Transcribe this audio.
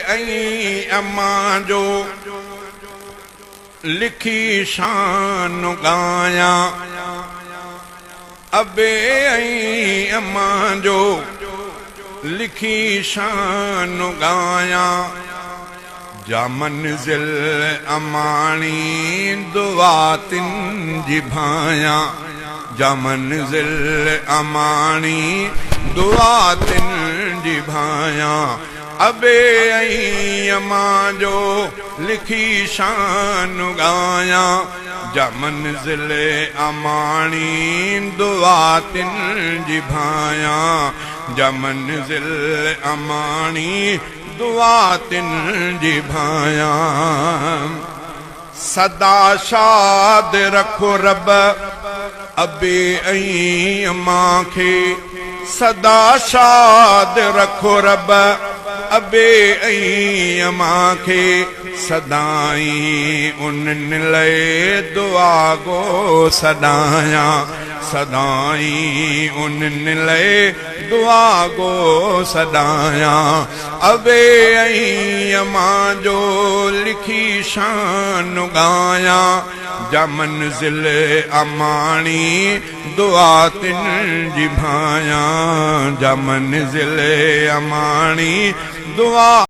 ऐं अम्मा जो लिखी शान गाया, अबे ऐं अम्मा जो लिखी शान गाया। जा मंजिल अमानी दुआ तिन जी भाया, जा मंजिल अमानी दुआ तिन जी भाया। अबे ऐं अम्मा जो लिखी शान गाया, जा मंजिल अमानी दुआ तिन जी भाया, जा मंजिल अमानी दुआ तिन जी भाया। सदा शाद रखो रब अबे ऐं अम्मा खे, सदा शाद रखो रब अबे ऐं अम्मा खे। सदाई उन्हनि लाइ दुआ गो सदाया, सदाई उन्हनि लाइ दुआ गो सदाया। अबे ऐं अम्मा जो लिखी शान गाया, जा मंजिल अमानी दुआ तिन जी भाया, जा मंजिल अमानी दुआ